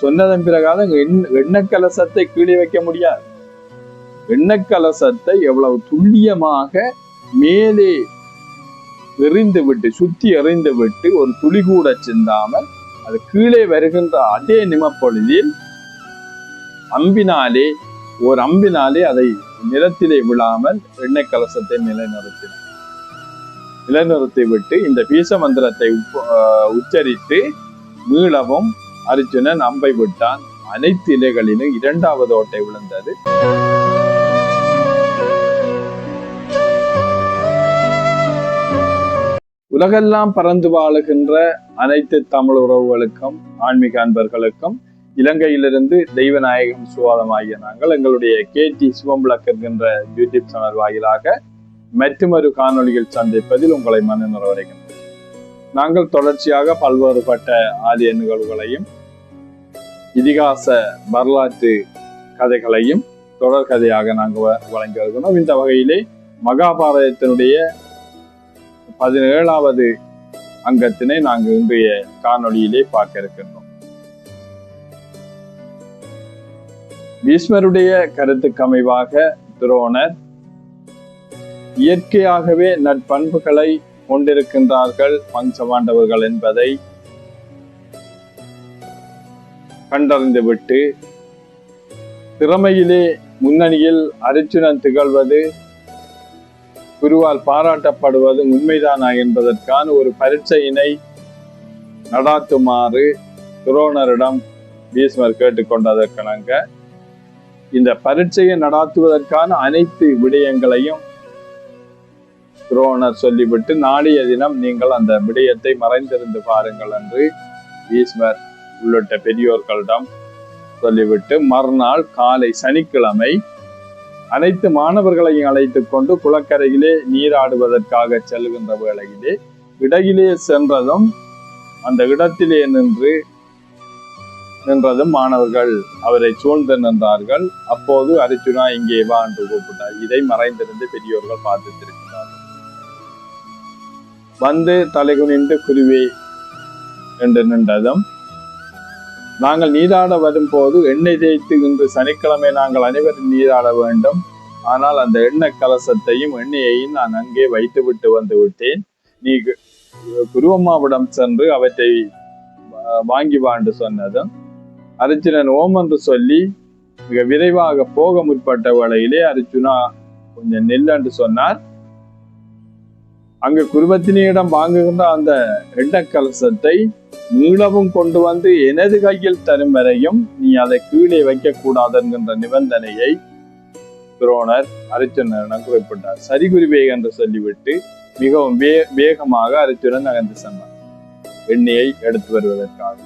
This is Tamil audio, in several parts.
சொன்னதன் பிரகாரம் எண்ணெய் கலசத்தை கீழே வைக்க முடியாது. எண்ணெய் கலசத்தை எவ்வளவு துல்லியமாக மேலே சுத்தி எறிந்து விட்டு ஒரு துளி கூட சிந்தாமல் அது கீழே வருகின்ற அதே நிமப்பொழுதில் அம்பினாலே அதை நிலத்திலே விழாமல் எண்ணெய் கலசத்தை நிலைநிறுத்தி விட்டு இந்த பீச மந்திரத்தை உச்சரித்து மீளவும் அர்ஜுனன் அம்பை விட்டான். அனைத்து இலைகளிலும் 2வது ஓட்டை விழுந்தது. உலகெல்லாம் பறந்து வாழுகின்ற அனைத்து தமிழ் உறவுகளுக்கும் ஆன்மீக அன்பர்களுக்கும் இலங்கையிலிருந்து தெய்வநாயகம் சுவாதமாகிய நாங்கள் எங்களுடைய KT சிவம்பளக் என்கின்ற யூடியூப் சேனல் வாயிலாக மற்றொரு காணொலியில் சந்திப்பதில் உங்களை மனநிறைவடைகின்றோம். நாங்கள் தொடர்ச்சியாக பல்வேறுபட்ட ஆலய நிகழ்வுகளையும் இதிகாச வரலாற்று கதைகளையும் தொடர் கதையாக நாங்கள் வழங்கி வருகிறோம். இந்த வகையிலே மகாபாரதத்தினுடைய 17வது அங்கத்தினை நாங்கள் இன்றைய காணொலியிலே பார்க்க இருக்கின்றோம். பீஷ்மருடைய கருத்துக்கு அமைவாக துரோணர் இயற்கையாகவே நற்பண்புகளை கொண்டிருக்கின்றார்கள் பஞ்சபாண்டவர்கள் என்பதை கண்டறிந்துவிட்டு திறமையிலே முன்னணியில் அர்ஜுனன் திகழ்வது குருவால் பாராட்டப்படுவது உண்மைதானா என்பதற்கான ஒரு பரீட்சையினை நடாத்துமாறு துரோணரிடம் பீஷ்மர் கேட்டுக்கொண்டதற்கிணங்க இந்த பரீட்சையை நடாத்துவதற்கான அனைத்து விடயங்களையும் துரோணர் சொல்லிவிட்டு நாளைய தினம் நீங்கள் அந்த விடயத்தை மறைந்திருந்து பாருங்கள் என்று பீஷ்மர் உள்ளிட்ட பெரியோர்களிடம் சொல்லிவிட்டு மறுநாள் காலை சனிக்கிழமை அனைத்து மாணவர்களையும் அழைத்துக் கொண்டு குளக்கரையிலே நீராடுவதற்காக செல்கின்ற வேளையிலே இடையிலே சென்றதும் அந்த இடத்திலே நின்றதும் மாணவர்கள் அவரை சூழ்ந்து நின்றார்கள். அப்போது அர்ஜுனா இங்கே வா என்று கூப்பிட்டார். இதை மறைந்திருந்து பெரியோர்கள் பார்த்திருக்கிறார்கள். வந்து தலைகுனிந்து குருவே என்று நின்றதும் நாங்கள் நீராட வரும் போது எண்ணெய் தேய்த்து இன்று சனிக்கிழமை நாங்கள் அனைவரும் நீராட வேண்டும். ஆனால் அந்த எண்ணெய் கலசத்தையும் எண்ணெயையும் நான் அங்கே வைத்துவிட்டு வந்து விட்டேன். நீ குருவம்மாவிடம் சென்று அவற்றை வாங்கி வாண்டு சொன்னதும் அர்ஜுனன் ஓம் என்று சொல்லி மிக விரைவாக போக முற்பட்ட வேளையிலே அர்ஜுனா கொஞ்சம் நெல்லென்று சொன்னார். அங்கு குருபத்தினியிடம் வாங்குகின்ற அந்த எண்ணெய் கலசத்தை மீளவும் கொண்டு வந்து எனது கையில் தரும் வரையும் நீ அதை கீழே வைக்க கூடாது என்கின்ற நிபந்தனையை துரோணர் அர்ஜுனனிடம் குறிப்பிட்டார். சரி குருவே என்று சொல்லிவிட்டு மிகவும் வேகமாக அர்ஜுனன் நகர்ந்து சென்றார் எண்ணெயை எடுத்து வருவதற்காக.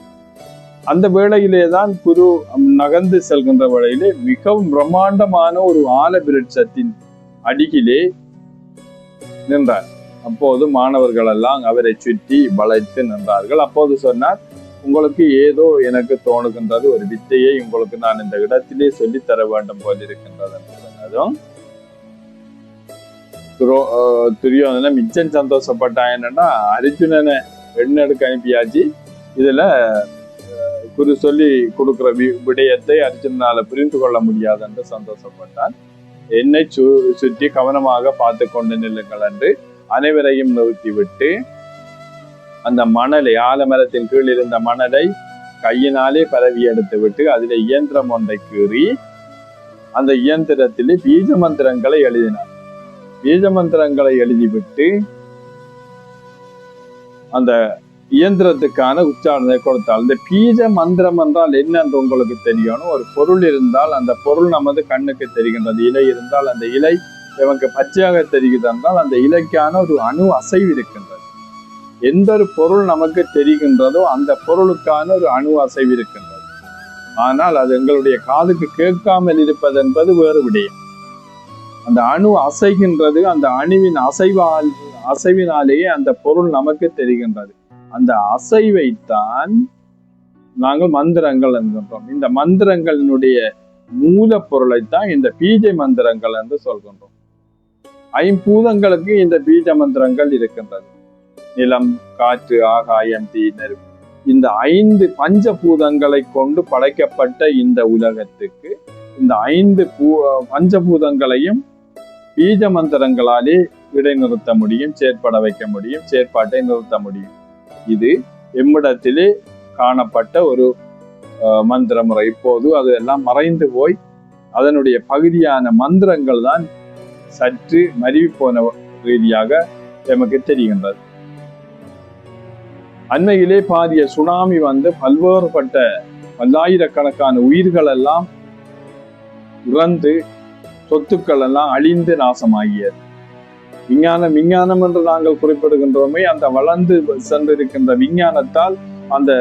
அந்த வேளையிலேதான் குரு நகர்ந்து செல்கின்ற வேளையிலே மிகவும் பிரம்மாண்டமான ஒரு ஆல விருட்சத்தின் அடியிலே நின்றார். அப்போது மாணவர்கள் எல்லாம் அவரை சுற்றி வளைத்து நின்றார்கள். அப்போது சொன்னார், உங்களுக்கு ஏதோ எனக்கு தோணுகின்றது, ஒரு வித்தையை உங்களுக்கு நான் இந்த இடத்திலே சொல்லித்தர வேண்டும் போல் இருக்கின்றது என்று சொன்னதும் துரியோதனன் மிச்சம் சந்தோஷப்பட்டான். என்னன்னா அர்ஜுனனை எண்ணெடுக்க அனுப்பியாச்சு, இதுல குரு சொல்லி கொடுக்கிற விடயத்தை அர்ஜுனால புரிந்து கொள்ள முடியாது என்று சந்தோஷப்பட்டான். என்னை சுற்றி கவனமாக பார்த்து கொண்டு நில்லுங்கள் என்று அனைவரையும் நிறுத்திவிட்டு அந்த மணலை ஆலமரத்தின் கீழ் இருந்த மணலை கையினாலே பரவி எடுத்து விட்டு அதில் இயந்திரம் ஒன்றை கீறி அந்த இயந்திரத்திலே பீஜ மந்திரங்களை எழுதினார். பீஜ மந்திரங்களை எழுதிவிட்டு அந்த இயந்திரத்துக்கான உச்சாரணத்தை கொடுத்தால், இந்த பீஜ மந்திரம் என்றால் என்னென்று உங்களுக்கு தெரியணும். ஒரு பொருள் இருந்தால் அந்த பொருள் நமது கண்ணுக்கு தெரிகின்றது. இலை இருந்தால் அந்த இலை நமக்கு பச்சையாக தெரிகிறது என்றால் அந்த இலைக்கான ஒரு அணு அசைவு இருக்கின்றது. எந்த ஒரு பொருள் நமக்கு தெரிகின்றதோ அந்த பொருளுக்கான ஒரு அணு அசைவு இருக்கின்றது. ஆனால் அது எங்களுடைய காதுக்கு கேட்காமல் இருப்பது என்பது வேறு விடயம். அந்த அணு அசைகின்றது. அந்த அணுவின் அசைவினாலேயே அந்த பொருள் நமக்கு தெரிகின்றது. அந்த அசைவைத்தான் நாங்கள் மந்திரங்கள் என்கின்றோம். இந்த மந்திரங்களினுடைய மூல பொருளைத்தான் இந்த பீஜ மந்திரங்கள் என்று சொல்கின்றோம். ஐம்பூதங்களுக்கு இந்த பீஜ மந்திரங்கள் இருக்கின்றது. நிலம், காற்று, ஆகாயம், தீ, நெருப்பு. இந்த 5 பஞ்சபூதங்களை கொண்டு படைக்கப்பட்ட இந்த உலகத்துக்கு இந்த 5 பஞ்சபூதங்களையும் பீஜ மந்திரங்களாலே இடைநிறுத்த முடியும், செயற்பட வைக்க முடியும், செயற்பாட்டை நிறுத்த முடியும். இது எம்மிடத்திலே காணப்பட்ட ஒரு மந்திர முறை. இப்போது அது எல்லாம் மறைந்து போய் அதனுடைய பகுதியான மந்திரங்கள் தான் சற்று மருவி போன ரீதியாக எமக்கு தெரிகின்றது. அண்மையிலே பாரிய சுனாமி வந்து பல்வேறுபட்ட பல்லாயிரக்கணக்கான உயிர்கள் எல்லாம் இறந்து சொத்துக்கள் எல்லாம் அழிந்து நாசமாகியது. விஞ்ஞானம் என்று நாங்கள் குறிப்பிடுகின்றோமே, அந்த வளர்ந்து சென்றிருக்கின்ற விஞ்ஞானத்தால் அந்த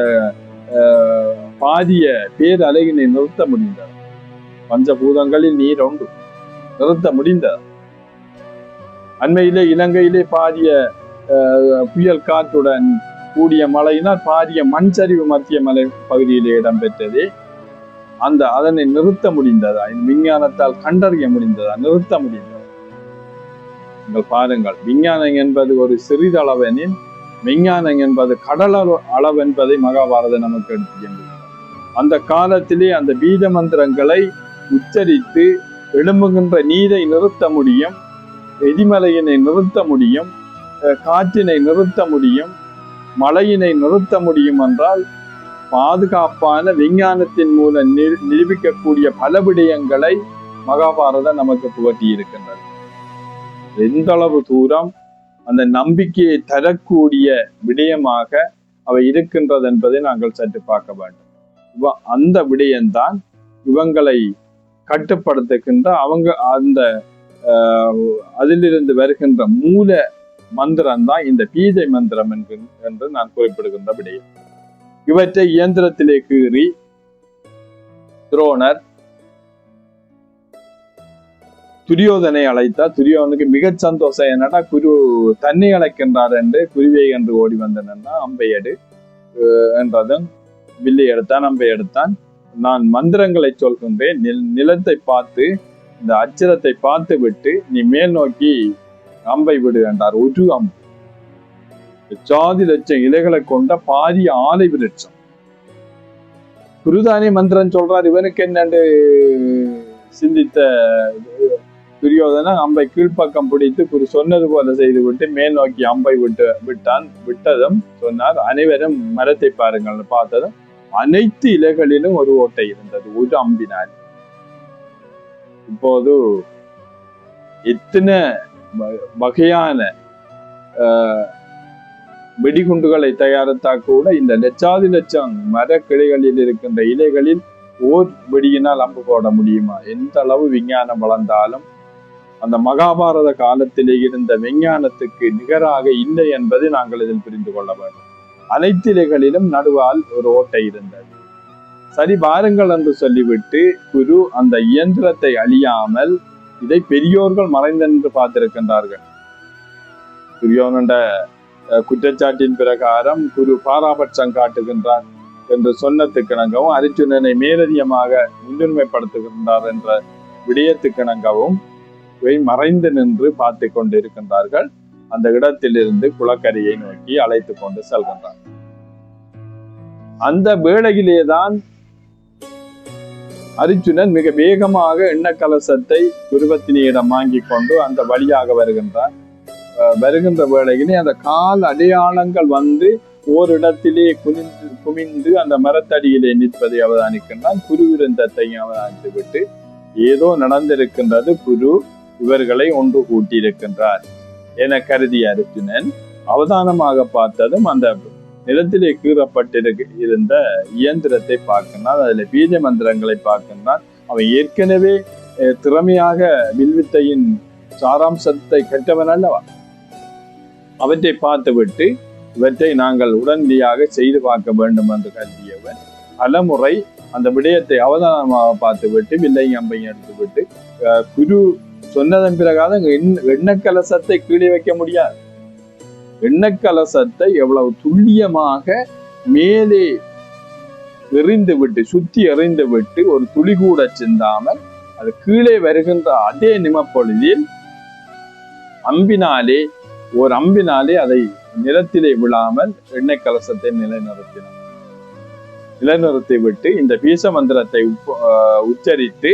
பாரிய பேரலையினை நிறுத்த முடிந்தது. பஞ்சபூதங்களில் நீர் ஒன்று நிறுத்த முடிந்தது. அண்மையிலே இலங்கையிலே பாரிய புயல் காற்றுடன் கூடிய மழையினால் பாரிய மண்சரிவு மத்திய மலை பகுதியிலே இடம்பெற்றது. அதனை நிறுத்த முடிந்ததா? விஞ்ஞானத்தால் கண்டறிய முடிந்ததா? நிறுத்த முடிந்ததா? நீங்கள் பாருங்கள், விஞ்ஞானம் என்பது ஒரு சிறிதளவெனில் விஞ்ஞானம் என்பது கடல் அளவு என்பதை மகாபாரதம் நமக்கு எடுத்துக்கின்றது. அந்த காலத்திலே அந்த பீஜ மந்திரங்களை உச்சரித்து எழும்புகின்ற நீரை நிறுத்த முடியும், எரிமலையினை நிறுத்த முடியும், காற்றினை நிறுத்த முடியும், மழையினை நிறுத்த முடியும் என்றால் பாதுகாப்பான விஞ்ஞானத்தின் மூலம் நிரூபிக்கக்கூடிய பல விடயங்களை மகாபாரதம் நமக்கு புகட்டி இருக்கின்றது. எந்த அளவு தூரம் அந்த நம்பிக்கையை தரக்கூடிய விடயமாக அவை இருக்கின்றது என்பதை நாங்கள் சற்று பார்க்க வேண்டும். அந்த விடயம்தான் இவங்களை கட்டுப்படுத்துகின்ற அந்த அதிலிருந்து வருகின்ற மூல மந்திரம் தான் இந்த பீஜை மந்திரம் என்று நான் குறிப்பிடுகின்ற விடயம். இவற்றை இயந்திரத்திலே கீறி துரோணர் துரியோதனை அழைத்தார். துரியோதனுக்கு மிக சந்தோஷம். என்னடா குரு தன்னை அழைக்கின்றார் என்று குருவை என்று ஓடி வந்தனா அம்பையடு என்றதும் வில்லை எடுத்தான், அம்பை எடுத்தான். நான் மந்திரங்களை சொல்கின்றேன், நிலத்தை பார்த்து இந்த அச்சரத்தை பார்த்து விட்டு நீ மேல் நோக்கி அம்பை விடு என்றார். ஒரு அம்பு சாதி லட்சம் இலைகளை கொண்ட பாரிய ஆலை விருட்சம். குருதானி மந்திரம் சொல்றார். இவனுக்கு என்னண்டு சிந்தித்த துரியோதன அம்பை கீழ்ப்பக்கம் பிடித்து குரு சொன்னது போல செய்து விட்டு மேல் நோக்கி அம்பை விட்டதும் சொன்னார், அனைவரும் மரத்தை பாருங்கள். பார்த்ததும் அனைத்து இலைகளிலும் ஒரு ஓட்டை இருந்தது, ஒரு அம்பினால். இப்போது எத்தனை வகையான வெடிகுண்டுகளை தயாரித்தா கூட இந்த லட்சாதி லட்சம் மரக்கிளைகளில் இருக்கின்ற இலைகளில் ஓர் வெடியினால் அம்பு போட முடியுமா? எந்த அளவு விஞ்ஞானம் வளர்ந்தாலும் அந்த மகாபாரத காலத்திலே இருந்த விஞ்ஞானத்துக்கு நிகராக இல்லை என்பதை நாங்கள் இதில் புரிந்து கொள்ள வேண்டும். அனைத்து இலைகளிலும் நடுவால் ஒரு ஓட்டை இருந்தது. சரி பாருங்கள் என்று சொல்லிவிட்டு குரு அந்த இயந்திரத்தை அழியாமல் இதை பெரியோர்கள் மறைந்தென்று பார்த்திருக்கின்றார்கள். துரியோதன குற்றச்சாட்டின் பிரகாரம் குரு பாராபட்சம் காட்டுகின்றார் என்று சொன்னதுக்கிணங்கவும் அர்ஜுனனை மேலதிகமாக முன்னுரிமைப்படுத்துகின்றார் என்ற விடயத்துக்கிணங்கவும் மறைந்து நின்று பார்த்து கொண்டிருக்கின்றார்கள். அந்த இடத்திலிருந்து குளக்கரையை நோக்கி அழைத்து கொண்டு செல்கின்றார். அந்த வேளையிலேதான் அர்ஜுனன் மிக வேகமாக எண்ணெய் கலசத்தை குருவத்தினியிடம் வாங்கி கொண்டு அந்த வழியாக வருகின்ற வேளையிலே அந்த கால் அடையாளங்கள் வந்து ஓரிடத்திலே குமிந்து அந்த மரத்தடியிலே நிற்பதை அவதானிக்கின்றான். குரு விருந்தத்தையும் அவதானித்து விட்டு ஏதோ நடந்திருக்கின்றது, குரு இவர்களை ஒன்று கூட்டியிருக்கின்றார் என கருதிய அர்ஜுனன் அவதானமாக பார்த்ததும் அந்த நிலத்திலே கீறப்பட்டிருந்த இயந்திரத்தை பார்க்கின்றான். அதுல பீஜ மந்திரங்களை பார்க்கின்றான். அவன் ஏற்கனவே திறமையாக வில்வித்தையின் சாராம்சத்தை கற்றவன் அல்லவா? அவற்றை பார்த்துவிட்டு இவற்றை நாங்கள் உடனடியாக செய்து பார்க்க வேண்டும் என்று கருதியவன் பலமுறை அந்த விடயத்தை அவதானமாக பார்த்துவிட்டு வில்லையும் அம்பையும் எடுத்துவிட்டு குரு சொன்னதன் பிரகாரம் எண்ணெய் கலசத்தை கீழே வைக்க முடியாது. எண்ணெய் கலசத்தை எவ்வளவு துல்லியமாக மேலே சுத்தி எறிந்து விட்டு ஒரு துளி கூட சிந்தாமல் அது கீழே வருகின்ற அதே நிமப்பொழுதில் அம்பினாலே அதை நிலத்திலே விழாமல் எண்ணெய் கலசத்தை நிலைநிறுத்தினார். நிலைநிறுத்தி விட்டு இந்த பீச மந்திரத்தை உச்சரித்து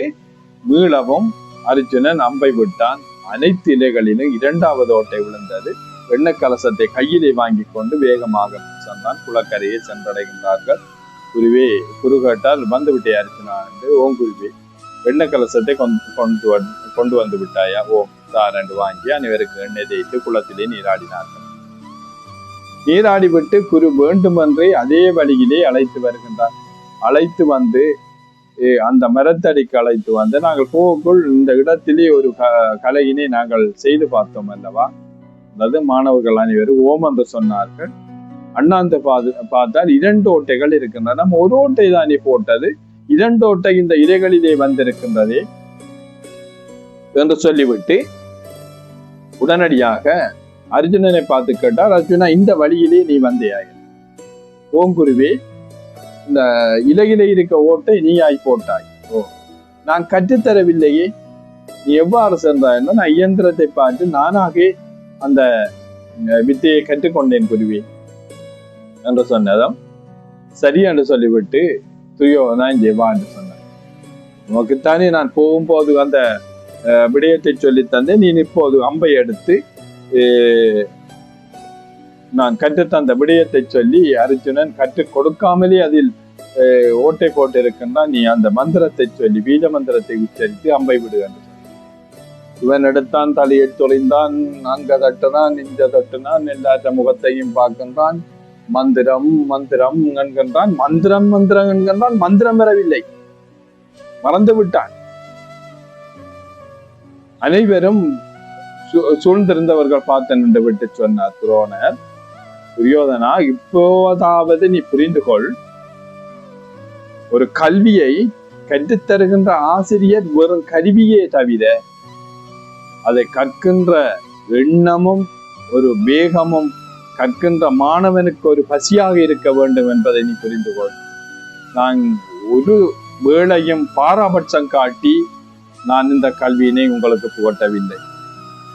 மீளவும் அர்ஜுனன் அம்பை விட்டான். அனைத்து இலைகளிலும் 2வது ஓட்டை விழுந்தது. வெண்ண கலசத்தை கையிலே வாங்கி கொண்டு வேகமாக சென்றான். குளக்கரையை சென்றடைகின்றார்கள். குரு கேட்டால் வந்து விட்டே அர்ஜுனா என்று. ஓம் குருவே, வெண்ண கலசத்தை கொண்டு வந்து விட்டாயா? ஓ சார் என்று வாங்கி அனைவருக்கு எண்ணெய் தேய்த்து குளத்திலே நீராடினார்கள். நீராடி விட்டு குரு வேண்டுமென்றே அதே வழியிலே அழைத்து வருகின்றார். அழைத்து வந்து அந்த மரத்தடிக்கு அழைத்து வந்து, நாங்கள் போகுக்குள் இந்த இடத்திலே ஒரு கலையினை நாங்கள் செய்து பார்த்தோம் அல்லவா? அதாவது மாணவர்கள் அனைவரும் ஓம் என்று சொன்னார்கள். அண்ணாந்து பார்த்தால் 2 ஓட்டைகள் இருக்கின்றன. நம்ம ஒரு ஓட்டை தானே போட்டது, 2 ஓட்டை இந்த இலைகளிலே வந்திருக்கின்றதே என்று சொல்லிவிட்டு உடனடியாக அர்ஜுனனை பார்த்து கேட்டார். அர்ஜுனா, இந்த வழியிலே நீ வந்தேயாக? ஓம் குருவே, இந்த இலையிலே இருக்க ஓட்டை நீ ஆய் போட்டாய். ஓ, நான் கற்றுத்தரவில்லையே, நீ எவ்வாறு சென்றாய்? நான் இயந்திரத்தை பார்த்து நானாக அந்த வித்தையை கற்றுக்கொண்டேன் குருவே என்று சொன்னதும் சரி என்று சொல்லிவிட்டு துரியோதனன் இங்கே வா என்று சொன்னான். உனக்குத்தானே நான் போகும்போது அந்த விடயத்தை சொல்லி தந்தேன். நீ இப்போது அம்பை எடுத்து நான் கற்றுத்தந்த விடயத்தை சொல்லி அர்ஜுனன் கற்றுக் கொடுக்காமலே அதில் ஓட்டை போட்டு இருக்கின்றான். நீ அந்த மந்திரத்தை சொல்லி பீஜ மந்திரத்தை உச்சரித்து அம்பை விடு என்று சொன்னான். இவன் எடுத்தான், தலையை தொலைந்தான், அங்க தட்டுனான், இங்க தட்டுனான், எல்லாற்ற முகத்தையும் பார்க்கின்றான். மந்திரம் மந்திரம் என்கின்றான், மந்திரம் மந்திரம் என்கின்றான். மந்திரம் வரவில்லை, மறந்து விட்டான். அனைவரும் சூழ்ந்திருந்தவர்கள் பார்த்து நின்று விட்டு சொன்னார் துரோணர், துரியோதனா, இப்போதாவது நீ புரிந்து கொள், ஒரு கல்வியை கற்றுத்தருகின்ற ஆசிரியர் வெறும் கருவியே தவிர அதை கற்கின்ற எண்ணமும் ஒரு வேகமும் கற்கின்ற மாணவனுக்கு ஒரு பசியாக இருக்க வேண்டும் என்பதை நீ புரிந்து கொள். நான் ஒரு வேளையும் பாராபட்சம் காட்டி நான் இந்த கல்வியினை உங்களுக்கு புகட்டவில்லை.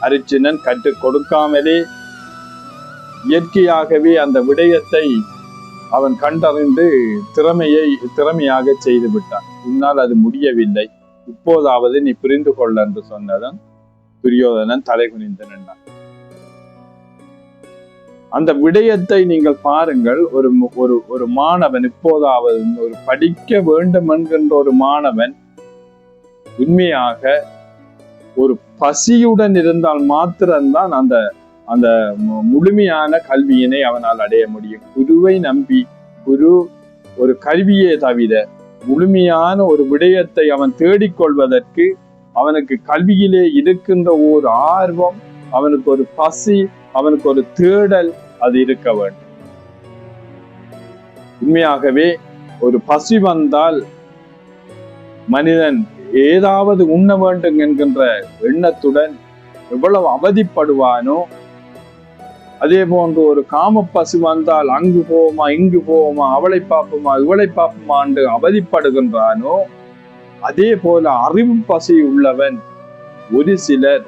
அர்ஜுனன் கற்றுக் கொடுக்காமலே இயற்கையாகவே அந்த விடயத்தை அவன் கண்டறிந்து திறமையாக செய்து விட்டான். உன்னால் அது முடியவில்லை, இப்போதாவது நீ புரிந்து கொள்ள என்று சொன்னதும் துரியோதனன் தலை குனிந்து நின்றான். அந்த விடயத்தை நீங்கள் பாருங்கள். ஒரு மாணவன், இப்போதாவது ஒரு படிக்க வேண்டும் என்கின்ற ஒரு மாணவன் உண்மையாக ஒரு பசியுடன் இருந்தால் மாத்திரம்தான் அந்த அந்த முழுமையான கல்வியினை அவனால் அடைய முடியும். குருவை நம்பி, குரு ஒரு கல்வியே தவிர முழுமையான ஒரு விடயத்தை அவன் தேடிக்கொள்வதற்கு அவனுக்கு கல்வியிலே இருக்கின்ற ஒரு ஆர்வம், அவனுக்கு ஒரு பசி, அவனுக்கு ஒரு தேடல் அது இருக்க வேண்டும். உண்மையாகவே ஒரு பசி வந்தால் மனிதன் ஏதாவது உண்ண வேண்டும் என்கின்ற எண்ணத்துடன் எவ்வளவு அவதிப்படுவானோ, அதே போன்று ஒரு காம பசி வந்தால் அங்கு போவோமா இங்கு போவோமா, அவளை பார்ப்போமா இவளை பார்ப்போமா என்று அவதிப்படுகின்றானோ, அதே போல அறிவு பசி உள்ளவன் ஒரு சிலர்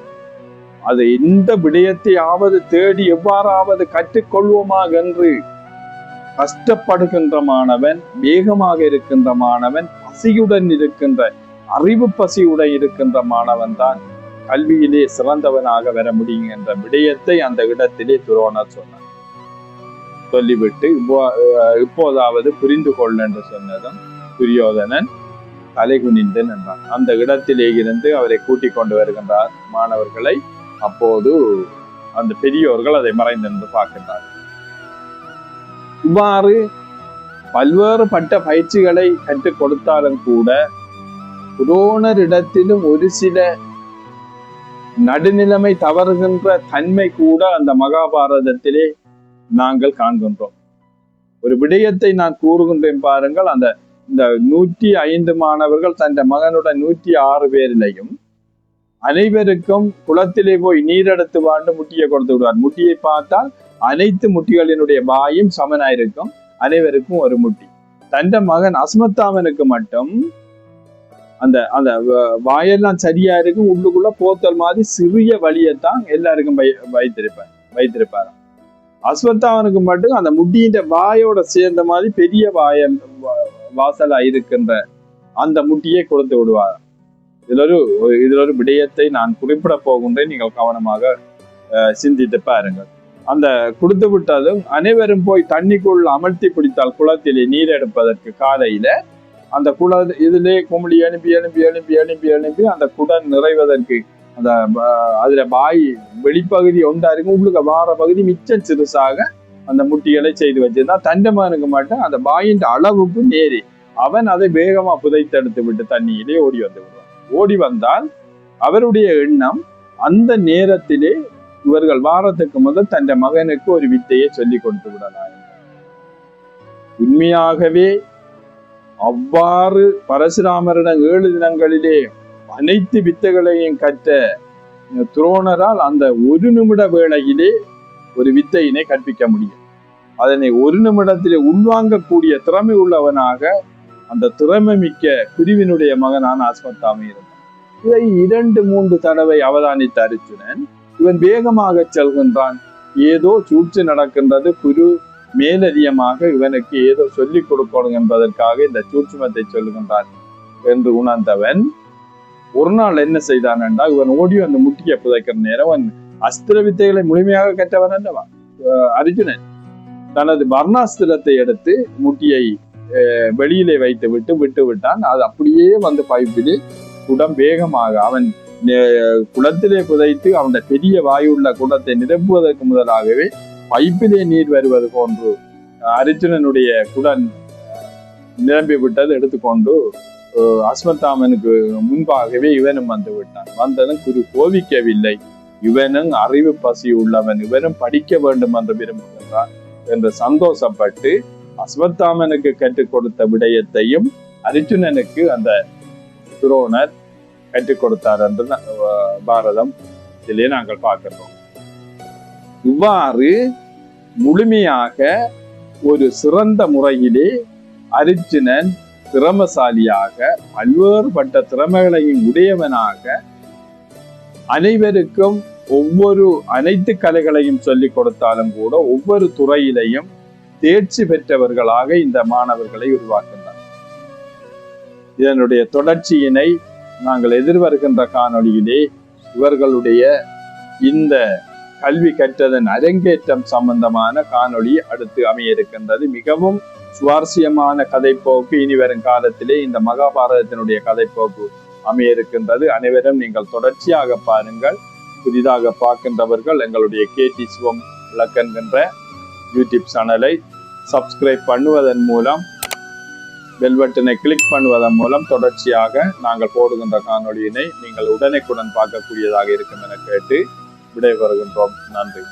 அது எந்த விடயத்தையாவது தேடி எவ்வாறாவது கற்றுக்கொள்வோமா என்று கஷ்டப்படுகின்ற மாணவன், வேகமாக இருக்கின்ற மாணவன், பசியுடன் இருக்கின்ற அறிவு பசியுடன் இருக்கின்ற மாணவன் தான் கல்வியிலே சிறந்தவனாக வர முடியும் என்ற விடயத்தை அந்த இடத்திலே துரோணர் சொன்னார். சொல்லிவிட்டு இப்போதாவது புரிந்து கொள்ள என்று சொன்னதும் துரியோதனன் தலைகுனிந்து நின்றான். அந்த இடத்திலே இருந்து அவரை கூட்டிக் கொண்டு வருகின்றார் மாணவர்களை. அப்போது அந்த பெரியோர்கள் அதை மறைந்து பார்க்கின்றார்கள். இவ்வாறு பல்வேறுபட்ட பயிற்சிகளை கற்றுக் கொடுத்தாலும் கூட துரோணரிடத்திலும் ஒரு சில நடுநிலைமை தவறுகின்ற தன்மை கூட அந்த மகாபாரதத்திலே நாங்கள் காண்கின்றோம். ஒரு விடயத்தை நான் கூறுகின்றேன் பாருங்கள். இந்த 105 மாணவர்கள் தன் மகனுடன் 106 பேரிலையும் அனைவருக்கும் குளத்திலே போய் நீரெடுத்து வாண்டு முட்டியை கொடுத்து விடுவார். முட்டியை பார்த்தால் அனைத்து முட்டிகளினுடைய வாயும் சமனாயிருக்கும், அனைவருக்கும் ஒரு முட்டி. தன் மகன் அஸ்மத்தாமனுக்கு மட்டும் அந்த அந்த வாயெல்லாம் சரியா இருக்கும், உள்ளுக்குள்ள போத்தல் மாதிரி சிறிய வழியைத்தான் எல்லாருக்கும் வைத்திருப்பாராம். அஸ்வத்தாமனுக்கு மட்டும் அந்த முட்டியின் வாயோட சேர்ந்த மாதிரி பெரிய வாசலா இருக்கின்ற அந்த முட்டியை கொடுத்து விடுவார். இதுல ஒரு விடயத்தை நான் குறிப்பிட போகின்றேன், நீங்கள் கவனமாக சிந்தித்து பாருங்கள். அந்த கொடுத்து விட்டதும் அனைவரும் போய் தண்ணிக்குள் அமர்த்தி பிடித்தால் குளத்திலே நீர் எடுப்பதற்கு காலையில அந்த இதிலே குமிழி எழுப்பி எழுப்பி எழுப்பி எழுப்பி எழுப்பி அந்த குடம் நிறைவதற்கு அந்த அதுல வாய் வெளிப்பகுதி ஒன்றா இருக்கும், உங்களுக்கு வார பகுதி மிச்சம் சிறுசாக அந்த முட்டிகளை செய்து வச்சிருந்தா தண்டமானுக்கு மட்டும் அந்த வாயின் அளவுக்கு நேரி அவன் அதை வேகமா புதைத்தெடுத்து விட்டு தண்ணியிலே ஓடி வந்து விடுவான். ஓடி வந்தால் அவருடைய எண்ணம் அந்த நேரத்திலே இவர்கள் வாரத்துக்கு முதல் தன் மகனுக்கு ஒரு வித்தையை சொல்லி கொடுத்து விடலாம். உண்மையாகவே அவ்வாறு பரசுராமரிடம் 7 தினங்களிலே அனைத்து வித்தைகளையும் கற்ற துரோணரால் அந்த 1 நிமிட வேளையிலே ஒரு வித்தையினை கற்பிக்க முடியும். அதனை 1 நிமிடத்திலே உள்வாங்கக்கூடிய திறமை உள்ளவனாக அந்த திறமை மிக்க குருவினுடைய மகனான அஸ்வத்தாம இருந்தான். இதை 2-3 தடவை அவதானித்த அர்ஜுனன் இவன் வேகமாக செல்கின்றான், ஏதோ சூழ்ச்சி நடக்கின்றது, குரு மேலதிகமாக இவனுக்கு ஏதோ சொல்லிக் கொடுக்கணும் என்பதற்காக இந்த சூட்சுமத்தை சொல்லுகின்றான் என்று உணர்ந்தவன் ஒரு நாள் என்ன செய்தான் என்றால், இவன் ஓடி அந்த முட்டியை புதைக்கிற நேரம் அவன் அஸ்திர வித்தைகளை முழுமையாக கற்றவன் அல்லவா அர்ஜுனன், தனது வர்ணாஸ்திரத்தை எடுத்து முட்டியை வெளியிலே வைத்து விட்டு விட்டான். அது அப்படியே வந்து பைப்பிலே குடம் வேகமாக அவன் குளத்திலே புதைத்து அவனுடைய பெரிய வாயுள்ள குடத்தை நிரப்புவதற்கு முதலாகவே பைப்பிலே நீர் வருவது போன்று அர்ஜுனனுடைய குடன் நிரம்பி விட்டது எடுத்துக்கொண்டு அஸ்வத்தாமனுக்கு முன்பாகவே இவனும் வந்து விட்டான். வந்ததும் குரு கோபிக்கவில்லை, இவனும் அறிவு பசி உள்ளவன், இவனும் படிக்க வேண்டும் என்று விரும்புகின்றான் என்று சந்தோஷப்பட்டு அஸ்வத்தாமனுக்கு கற்றுக் கொடுத்த விடயத்தையும் அர்ஜுனனுக்கு அந்த துரோணர் கற்றுக் கொடுத்தார் என்று பாரதம் இதிலே நாங்கள் பார்க்கிறோம். இவ்வாறு முழுமையாக ஒரு சிறந்த முறையிலே அர்ஜுனன் திறமசாலியாக பல்வேறுபட்ட திறமைகளையும் உடையவனாக அனைவருக்கும் அனைத்து கலைகளையும் சொல்லிக் கொடுத்தாலும் கூட ஒவ்வொரு துறையிலையும் தேர்ச்சி பெற்றவர்களாக இந்த மாணவர்களை உருவாக்கின்றார். இதனுடைய தொடர்ச்சியினை நாங்கள் எதிர்வருகின்ற காணொளியிலே இவர்களுடைய இந்த கல்வி கற்றதன் அரங்கேற்றம் சம்பந்தமான காணொளி அடுத்து அமைய இருக்கின்றது. மிகவும் சுவாரஸ்யமான கதைப்போக்கு இனி வரும் காலத்திலே இந்த மகாபாரதத்தினுடைய கதைப்போக்கு அமைய இருக்கின்றது. அனைவரும் நீங்கள் தொடர்ச்சியாக பாருங்கள். புதிதாக பார்க்கின்றவர்கள் எங்களுடைய கேடி சிவம் விளக்கென்கின்ற யூடியூப் சேனலை சப்ஸ்கிரைப் பண்ணுவதன் மூலம் பெல் பட்டனை கிளிக் பண்ணுவதன் மூலம் தொடர்ச்சியாக நாங்கள் போடுகின்ற காணொளியினை நீங்கள் உடனுக்குடன் பார்க்கக்கூடியதாக இருக்கும் என கேட்டு விடைபெறுகின்றோம். நன்றி.